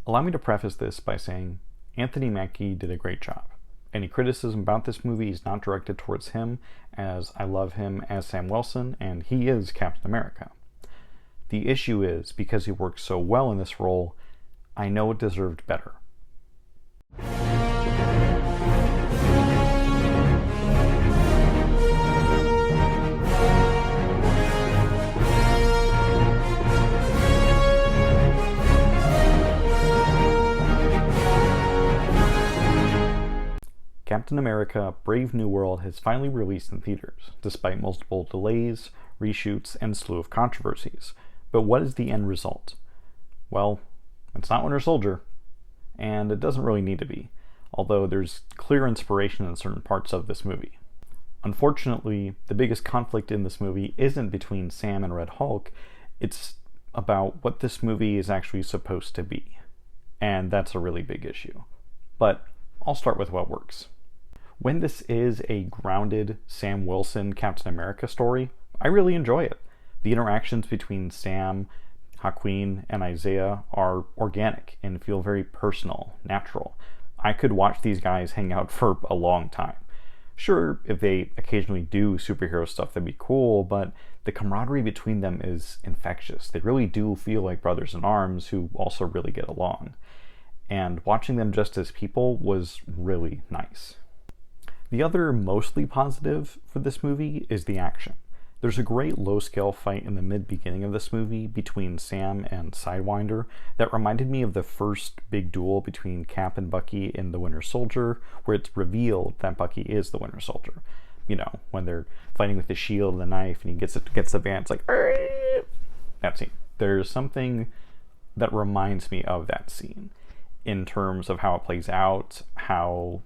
Allow me to preface this by saying Anthony Mackie did a great job. Any criticism about this movie is not directed towards him, as I love him as Sam Wilson, and he is Captain America. The issue is, because he works so well in this role, I know it deserved better. Captain America: Brave New World has finally released in theaters, despite multiple delays, reshoots, and a slew of controversies. But what is the end result? Well, it's not Winter Soldier, and it doesn't really need to be, although there's clear inspiration in certain parts of this movie. Unfortunately, the biggest conflict in this movie isn't between Sam and Red Hulk, it's about what this movie is actually supposed to be. And that's a really big issue. But I'll start with what works. When this is a grounded Sam Wilson Captain America story, I really enjoy it. The interactions between Sam, Haquin, and Isaiah are organic and feel very personal, natural. I could watch these guys hang out for a long time. Sure, if they occasionally do superhero stuff, that'd be cool, but the camaraderie between them is infectious. They really do feel like brothers in arms who also really get along. And watching them just as people was really nice. The other mostly positive for this movie is the action. There's a great low-scale fight in the mid-beginning of this movie between Sam and Sidewinder that reminded me of the first big duel between Cap and Bucky in The Winter Soldier, where it's revealed that Bucky is the Winter Soldier. You know, when they're fighting with the shield and the knife and he gets the band, it's like, Argh! That scene. There's something that reminds me of that scene in terms of how it plays out, how,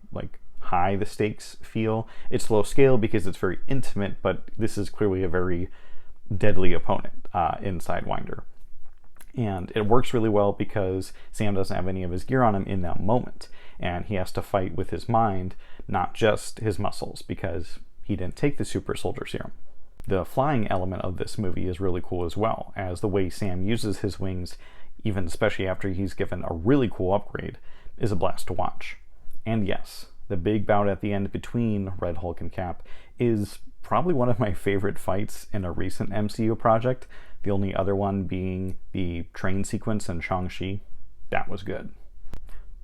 high the stakes feel. It's low scale because it's very intimate, but this is clearly a very deadly opponent in Sidewinder. And it works really well because Sam doesn't have any of his gear on him in that moment, and he has to fight with his mind, not just his muscles, because he didn't take the super soldier serum. The flying element of this movie is really cool as well, as the way Sam uses his wings, even especially after he's given a really cool upgrade, is a blast to watch. And yes, the big bout at the end between Red Hulk and Cap is probably one of my favorite fights in a recent MCU project, the only other one being the train sequence in Shang-Chi. That was good.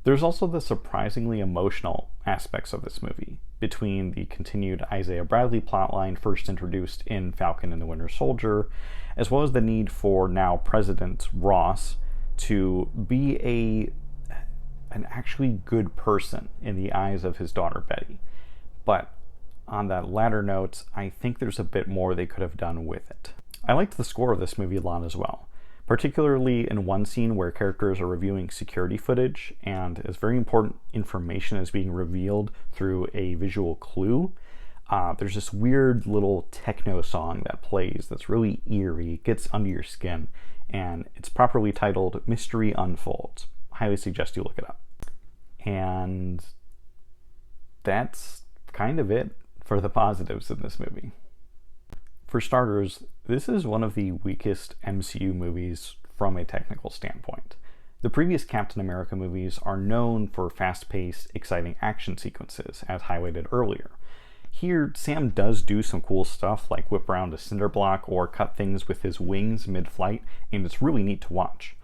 There's also the surprisingly emotional aspects of this movie, between the continued Isaiah Bradley plotline first introduced in Falcon and the Winter Soldier, as well as the need for now President Ross to be an actually good person in the eyes of his daughter Betty. But on that latter note, I think there's a bit more they could have done with it. I liked the score of this movie a lot as well, particularly in one scene where characters are reviewing security footage and as very important information is being revealed through a visual clue. There's this weird little techno song that plays that's really eerie, gets under your skin, and it's properly titled Mystery Unfolds. Highly suggest you look it up. And that's kind of it for the positives in this movie. For starters, this is one of the weakest MCU movies from a technical standpoint. The previous Captain America movies are known for fast-paced, exciting action sequences, as highlighted earlier. Here, Sam does do some cool stuff like whip around a cinder block or cut things with his wings mid-flight, and it's really neat to watch.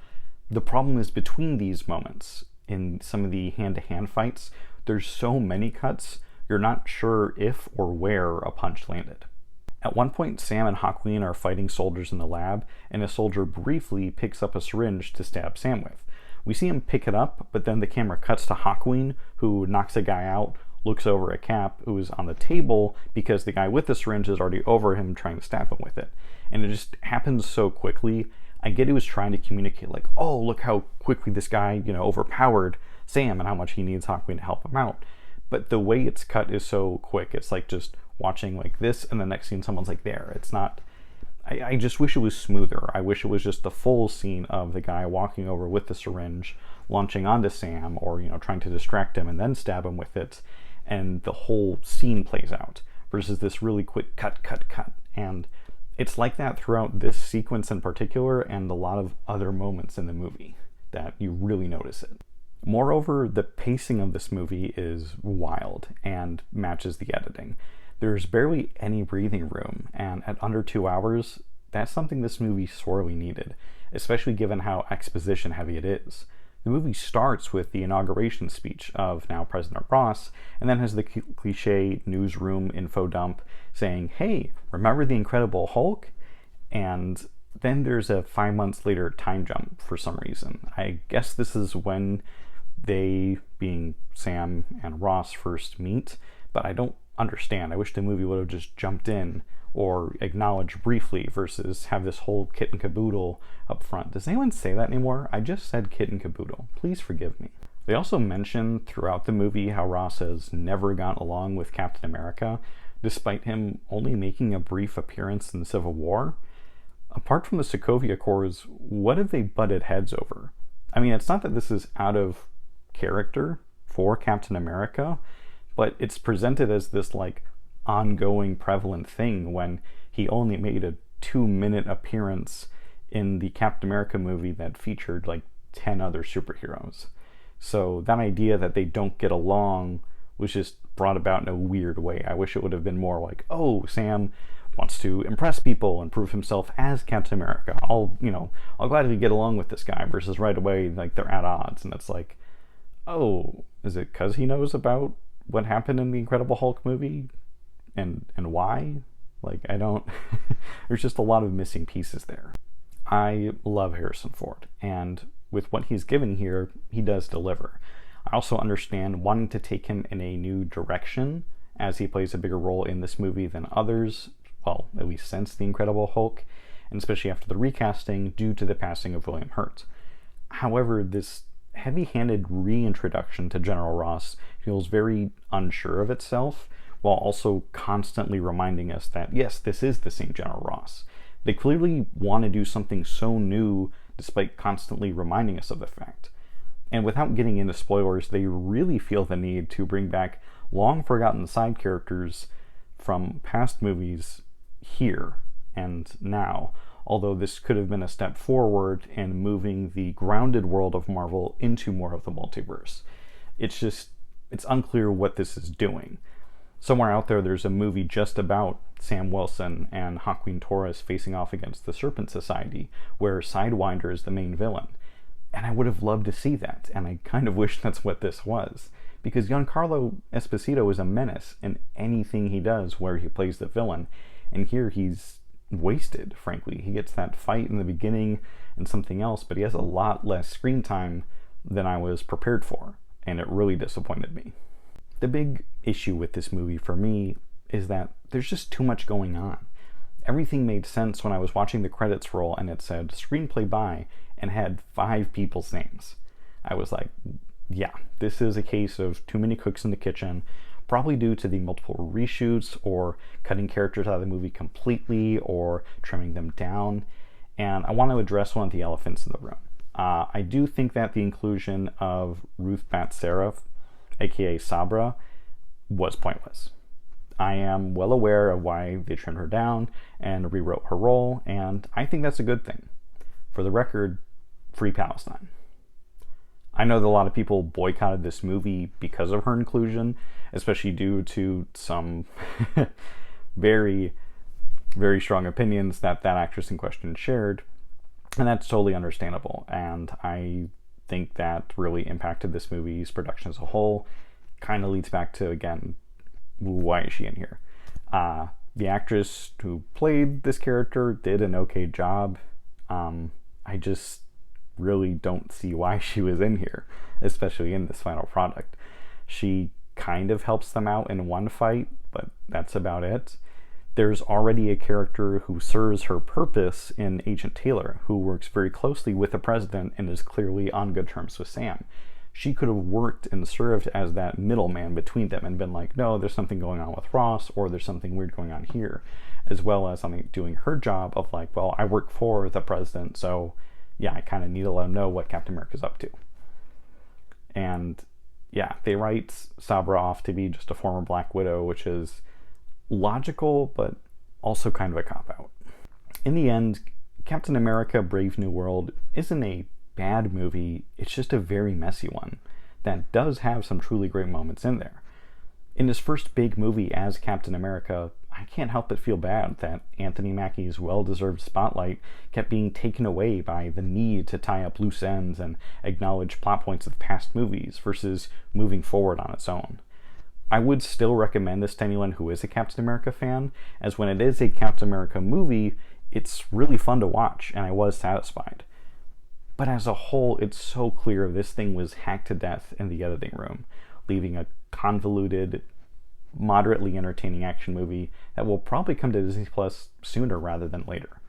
The problem is between these moments, in some of the hand-to-hand fights, there's so many cuts, you're not sure if or where a punch landed. At one point, Sam and Haquin are fighting soldiers in the lab, and a soldier briefly picks up a syringe to stab Sam with. We see him pick it up, but then the camera cuts to Haquin, who knocks a guy out, looks over at Cap, who is on the table because the guy with the syringe is already over him trying to stab him with it. And it just happens so quickly. I get he was trying to communicate like, oh, look how quickly this guy, overpowered Sam and how much he needs Haquin to help him out. But the way it's cut is so quick. It's like just watching like this and the next scene someone's like there. It's not, I just wish it was smoother. I wish it was just the full scene of the guy walking over with the syringe, launching onto Sam, or, trying to distract him and then stab him with it. And the whole scene plays out versus this really quick cut. And it's like that throughout this sequence in particular and a lot of other moments in the movie. that you really notice it. Moreover, the pacing of this movie is wild and matches the editing. There's barely any breathing room, and at under 2 hours, that's something this movie sorely needed, especially given how exposition heavy it is. The movie starts with the inauguration speech of now President Ross, and then has the cliche newsroom info dump saying, hey, remember the Incredible Hulk? And then there's a 5 months later time jump for some reason. I guess this is when they, being Sam and Ross, first meet, but I don't understand. I wish the movie would have just jumped in or acknowledged briefly versus have this whole kit and caboodle up front. Does anyone say that anymore? I just said kit and caboodle. Please forgive me. They also mention throughout the movie how Ross has never gotten along with Captain America, despite him only making a brief appearance in the Civil War. Apart from the Sokovia Accords, what have they butted heads over? I mean, it's not that this is out of character for Captain America, but it's presented as this like ongoing prevalent thing when he only made a 2-minute appearance in the Captain America movie that featured like 10 other superheroes. So that idea that they don't get along was just brought about in a weird way. I wish it would have been more like, oh, Sam wants to impress people and prove himself as Captain America. I'll gladly get along with this guy, versus right away like they're at odds, and it's like, oh, is it because he knows about what happened in the Incredible Hulk movie and why? Like, I don't there's just a lot of missing pieces there. I love Harrison Ford, and with what he's given here, he does deliver. I also understand wanting to take him in a new direction, as he plays a bigger role in this movie than others, well, at least since the Incredible Hulk, and especially after the recasting due to the passing of William Hurt. However, this heavy-handed reintroduction to General Ross feels very unsure of itself, while also constantly reminding us that, yes, this is the same General Ross. They clearly want to do something so new, despite constantly reminding us of the fact. And without getting into spoilers, they really feel the need to bring back long-forgotten side characters from past movies here and now, although this could have been a step forward in moving the grounded world of Marvel into more of the multiverse. It's unclear what this is doing. Somewhere out there's a movie just about Sam Wilson and Joaquin Torres facing off against the Serpent Society, where Sidewinder is the main villain. And I would have loved to see that, and I kind of wish that's what this was. Because Giancarlo Esposito is a menace in anything he does where he plays the villain, and here he's wasted, frankly. He gets that fight in the beginning and something else, but he has a lot less screen time than I was prepared for, and it really disappointed me. The big issue with this movie for me is that there's just too much going on. Everything made sense when I was watching the credits roll and it said screenplay by and had 5 people's names. I was like, yeah, this is a case of too many cooks in the kitchen, probably due to the multiple reshoots or cutting characters out of the movie completely or trimming them down. And I want to address one of the elephants in the room. I do think that the inclusion of Ruth Bat Sarah, aka Sabra, was pointless. I am well aware of why they trimmed her down and rewrote her role, and I think that's a good thing. For the record, free Palestine. I know that a lot of people boycotted this movie because of her inclusion, especially due to some very, very strong opinions that actress in question shared, and that's totally understandable, and I think that really impacted this movie's production as a whole. Kind of leads back to, again, why is she in here? The actress who played this character did an okay job. I just really don't see why she was in here, especially in this final product. She kind of helps them out in one fight, but that's about it. There's already a character who serves her purpose in Agent Taylor, who works very closely with the president and is clearly on good terms with Sam. She could have worked and served as that middleman between them and been like, no, there's something going on with Ross, or there's something weird going on here, as well as doing her job of like, well, I work for the president, so yeah, I kind of need to let him know what Captain America's up to. And yeah, they write Sabra off to be just a former Black Widow, which is logical, but also kind of a cop-out. In the end, Captain America Brave New World isn't a bad movie, it's just a very messy one that does have some truly great moments in there. In his first big movie as Captain America, I can't help but feel bad that Anthony Mackie's well-deserved spotlight kept being taken away by the need to tie up loose ends and acknowledge plot points of past movies versus moving forward on its own. I would still recommend this to anyone who is a Captain America fan, as when it is a Captain America movie, it's really fun to watch, and I was satisfied. But as a whole, it's so clear this thing was hacked to death in the editing room, leaving a convoluted, moderately entertaining action movie that will probably come to Disney Plus sooner rather than later.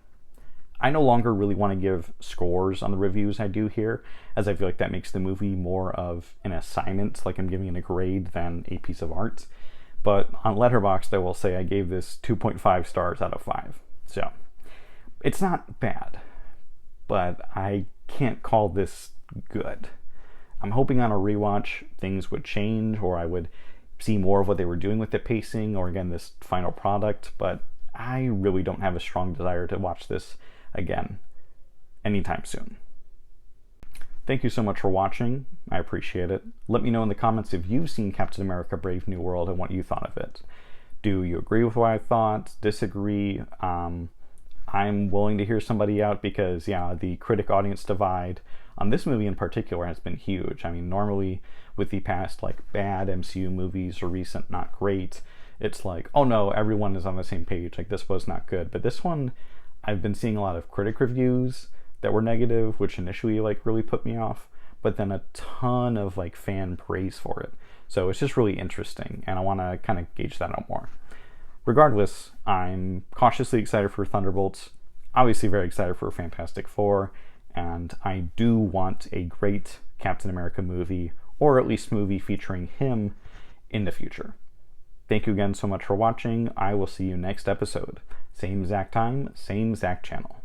I no longer really want to give scores on the reviews I do here, as I feel like that makes the movie more of an assignment, like I'm giving it a grade, than a piece of art. But on Letterboxd, I will say I gave this 2.5 stars out of 5. So, it's not bad, but I can't call this good. I'm hoping on a rewatch things would change, or I would see more of what they were doing with the pacing, or again, this final product, but I really don't have a strong desire to watch this again anytime soon. Thank you so much for watching. I appreciate it. Let me know in the comments if you've seen Captain America Brave New World and what you thought of it. Do you agree with what I thought? Disagree? I'm willing to hear somebody out because, yeah, the critic-audience divide on this movie in particular has been huge. I mean, normally with the past, like, bad MCU movies or recent not great, it's like, oh no, everyone is on the same page, like, this was not good. But this one, I've been seeing a lot of critic reviews that were negative, which initially, like, really put me off, but then a ton of, like, fan praise for it. So it's just really interesting, and I want to kind of gauge that out more. Regardless, I'm cautiously excited for Thunderbolts, obviously very excited for Fantastic Four, and I do want a great Captain America movie, or at least movie featuring him in the future. Thank you again so much for watching. I will see you next episode. Same Zach time, same Zach channel.